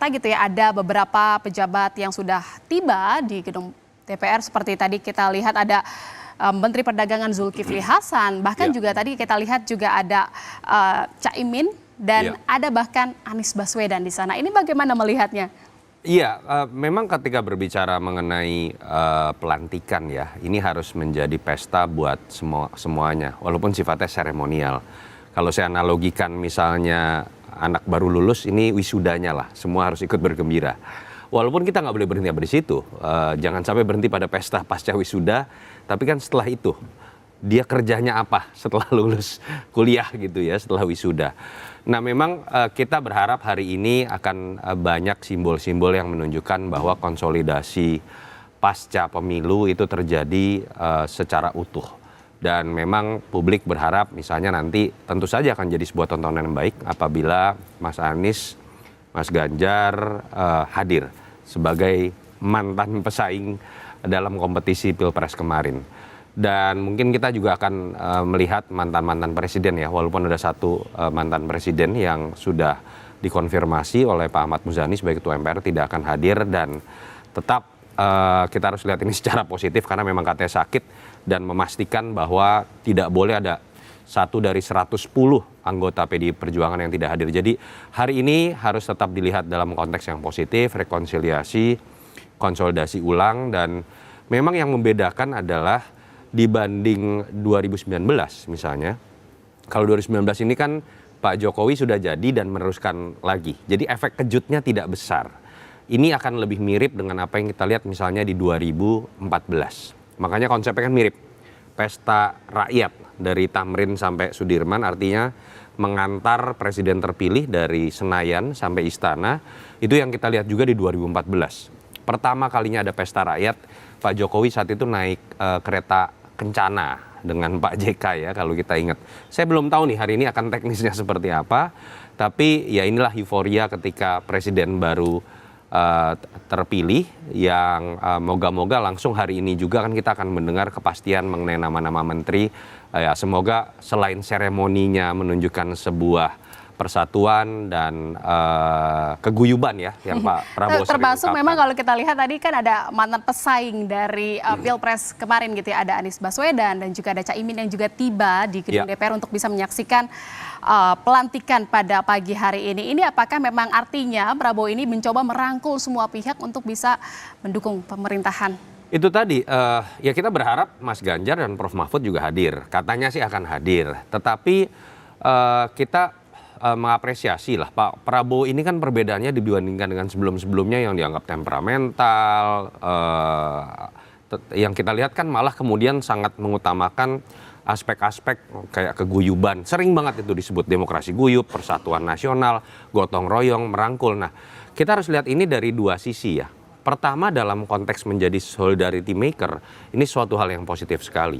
gitu ya, ada beberapa pejabat yang sudah tiba di gedung DPR seperti tadi kita lihat ada Menteri Perdagangan Zulkifli Hasan, bahkan juga tadi kita lihat juga ada Caimin dan ada bahkan Anies Baswedan di sana. Ini bagaimana melihatnya? Iya, memang ketika berbicara mengenai pelantikan ya, ini harus menjadi pesta buat semuanya, walaupun sifatnya seremonial. Kalau saya analogikan misalnya anak baru lulus, ini wisudanya lah, semua harus ikut bergembira. Walaupun kita nggak boleh berhenti di situ, jangan sampai berhenti pada pesta pasca wisuda, tapi kan setelah itu, dia kerjanya apa setelah lulus kuliah gitu ya, setelah wisuda. Nah memang kita berharap hari ini akan banyak simbol-simbol yang menunjukkan bahwa konsolidasi pasca pemilu itu terjadi secara utuh. Dan memang publik berharap misalnya nanti tentu saja akan jadi sebuah tontonan yang baik apabila Mas Anies, Mas Ganjar hadir sebagai mantan pesaing dalam kompetisi Pilpres kemarin. Dan mungkin kita juga akan melihat mantan-mantan presiden ya, walaupun ada satu mantan presiden yang sudah dikonfirmasi oleh Pak Ahmad Muzani sebagai Ketua MPR tidak akan hadir, dan tetap kita harus lihat ini secara positif karena memang katanya sakit, dan memastikan bahwa tidak boleh ada satu dari 110 anggota PDI Perjuangan yang tidak hadir. Jadi hari ini harus tetap dilihat dalam konteks yang positif, rekonsiliasi, konsolidasi ulang, dan memang yang membedakan adalah dibanding 2019 misalnya, kalau 2019 ini kan Pak Jokowi sudah jadi dan meneruskan lagi. Jadi efek kejutnya tidak besar. Ini akan lebih mirip dengan apa yang kita lihat misalnya di 2014. Makanya konsepnya kan mirip. Pesta rakyat dari Tamrin sampai Sudirman, artinya mengantar presiden terpilih dari Senayan sampai Istana. Itu yang kita lihat juga di 2014. Pertama kalinya ada pesta rakyat, Pak Jokowi saat itu naik kereta Kencana dengan Pak JK ya kalau kita ingat. Saya belum tahu nih hari ini akan teknisnya seperti apa, tapi ya inilah euforia ketika presiden baru terpilih yang moga-moga langsung hari ini juga kan kita akan mendengar kepastian mengenai nama-nama menteri. Ya semoga selain seremoninya menunjukkan sebuah persatuan dan keguyuban ya yang Pak Prabowo termasuk memang kalau kita lihat tadi kan ada mantan pesaing dari Pilpres kemarin gitu ya, ada Anies Baswedan dan juga ada Caimin yang juga tiba di gedung DPR untuk bisa menyaksikan pelantikan pada pagi hari ini. Ini apakah memang artinya Prabowo ini mencoba merangkul semua pihak untuk bisa mendukung pemerintahan? Itu tadi, ya kita berharap Mas Ganjar dan Prof Mahfud juga hadir. Katanya sih akan hadir, tetapi kita mengapresiasi lah Pak Prabowo ini kan perbedaannya dibandingkan dengan sebelum-sebelumnya yang dianggap temperamental, yang kita lihat kan malah kemudian sangat mengutamakan aspek-aspek kayak keguyuban. Sering banget itu disebut demokrasi guyub, persatuan nasional, gotong royong, merangkul. Nah kita harus lihat ini dari dua sisi ya. Pertama dalam konteks menjadi solidarity maker, ini suatu hal yang positif sekali.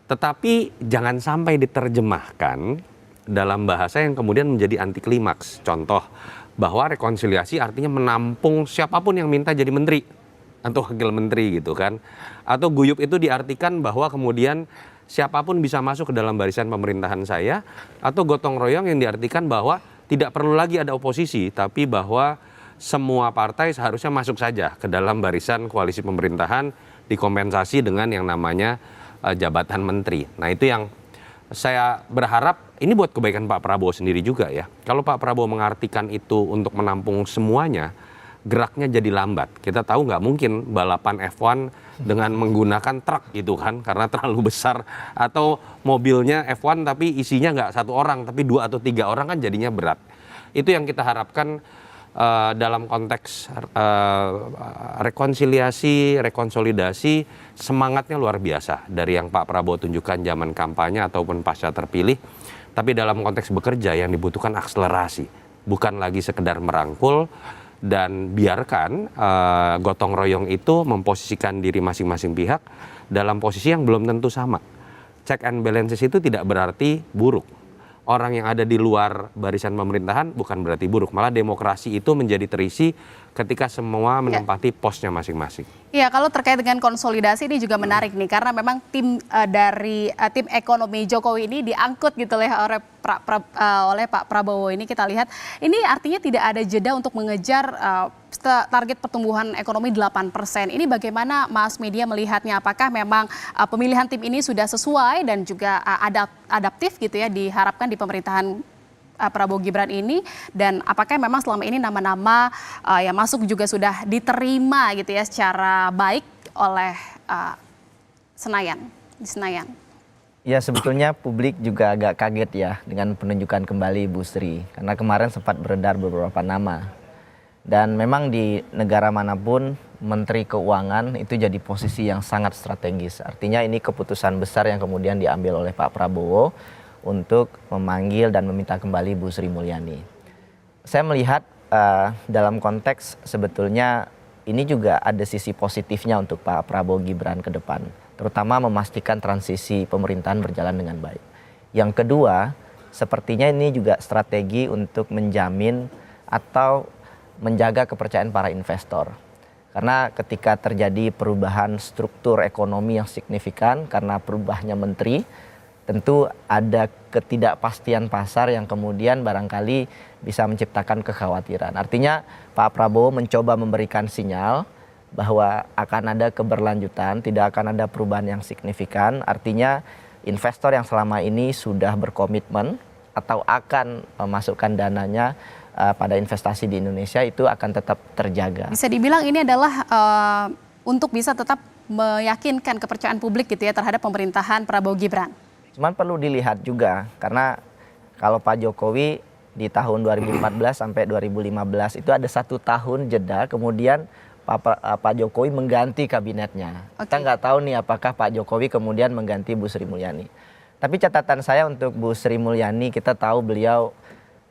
Tetapi jangan sampai diterjemahkan dalam bahasa yang kemudian menjadi anti klimaks. Contoh, bahwa rekonsiliasi artinya menampung siapapun yang minta jadi menteri atau wakil menteri gitu kan. Atau guyub itu diartikan bahwa kemudian siapapun bisa masuk ke dalam barisan pemerintahan saya. Atau gotong royong yang diartikan bahwa tidak perlu lagi ada oposisi, tapi bahwa semua partai seharusnya masuk saja ke dalam barisan koalisi pemerintahan, dikompensasi dengan yang namanya jabatan menteri. Nah itu yang saya berharap ini buat kebaikan Pak Prabowo sendiri juga ya. Kalau Pak Prabowo mengartikan itu untuk menampung semuanya, geraknya jadi lambat. Kita tahu nggak mungkin balapan F1 dengan menggunakan truk gitu kan, karena terlalu besar. Atau mobilnya F1 tapi isinya nggak satu orang, tapi 2 atau 3 orang kan jadinya berat. Itu yang kita harapkan dalam konteks rekonsiliasi, rekonsolidasi, semangatnya luar biasa dari yang Pak Prabowo tunjukkan zaman kampanye ataupun pasca terpilih. Tapi dalam konteks bekerja yang dibutuhkan akselerasi, bukan lagi sekedar merangkul dan biarkan gotong royong itu memposisikan diri masing-masing pihak dalam posisi yang belum tentu sama. Check and balances itu tidak berarti buruk. orang yang ada di luar barisan pemerintahan bukan berarti buruk. Malah demokrasi itu menjadi terisi ketika semua menempati posnya masing-masing. Iya, kalau terkait dengan konsolidasi ini juga menarik nih, karena memang tim dari tim ekonomi Jokowi ini diangkut gitu oleh Pak Prabowo ini. Kita lihat ini artinya tidak ada jeda untuk mengejar target pertumbuhan ekonomi 8%. Ini bagaimana Mas Media melihatnya? Apakah memang pemilihan tim ini sudah sesuai dan juga adaptif gitu ya diharapkan di pemerintahan Prabowo Gibran ini, dan apakah memang selama ini nama-nama yang masuk juga sudah diterima gitu ya secara baik oleh di Senayan? Ya, sebetulnya publik juga agak kaget ya dengan penunjukan kembali Bu Sri, karena kemarin sempat beredar beberapa nama. Dan memang di negara manapun Menteri Keuangan itu jadi posisi yang sangat strategis. Artinya ini keputusan besar yang kemudian diambil oleh Pak Prabowo untuk memanggil dan meminta kembali Bu Sri Mulyani. Saya melihat dalam konteks sebetulnya ini juga ada sisi positifnya untuk Pak Prabowo Gibran ke depan, terutama memastikan transisi pemerintahan berjalan dengan baik. Yang kedua, sepertinya ini juga strategi untuk menjamin atau menjaga kepercayaan para investor. Karena ketika terjadi perubahan struktur ekonomi yang signifikan karena berubahnya menteri, tentu ada ketidakpastian pasar yang kemudian barangkali bisa menciptakan kekhawatiran. Artinya Pak Prabowo mencoba memberikan sinyal bahwa akan ada keberlanjutan, tidak akan ada perubahan yang signifikan. Artinya investor yang selama ini sudah berkomitmen atau akan memasukkan dananya pada investasi di Indonesia itu akan tetap terjaga. Bisa dibilang ini adalah untuk bisa tetap meyakinkan kepercayaan publik gitu ya terhadap pemerintahan Prabowo Gibran. Cuman perlu dilihat juga, karena kalau Pak Jokowi di tahun 2014 sampai 2015 itu ada 1 tahun jeda, kemudian Pak Jokowi mengganti kabinetnya. Kita nggak tahu nih apakah Pak Jokowi kemudian mengganti Bu Sri Mulyani. Tapi catatan saya untuk Bu Sri Mulyani, kita tahu beliau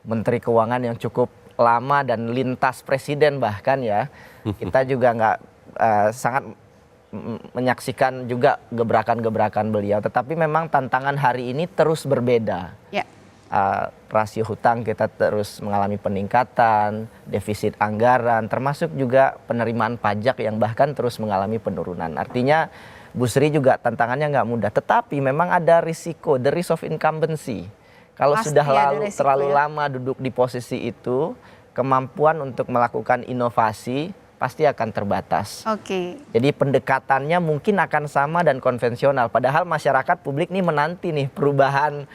Menteri Keuangan yang cukup lama dan lintas presiden bahkan ya. Kita juga nggak sangat menyaksikan juga gebrakan-gebrakan beliau, tetapi memang tantangan hari ini terus berbeda. Ya. Rasio hutang kita terus mengalami peningkatan, defisit anggaran, termasuk juga penerimaan pajak yang bahkan terus mengalami penurunan. Artinya Bu Sri juga tantangannya nggak mudah, tetapi memang ada risiko, the risk of incumbency. Kalau sudah terlalu lama duduk di posisi itu, kemampuan untuk melakukan inovasi pasti akan terbatas. Jadi pendekatannya mungkin akan sama dan konvensional. Padahal masyarakat publik nih menanti nih perubahan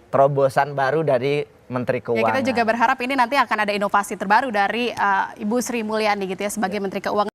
terobosan baru dari Menteri Keuangan. Ya, kita juga berharap ini nanti akan ada inovasi terbaru dari Ibu Sri Mulyani gitu ya sebagai Menteri Keuangan.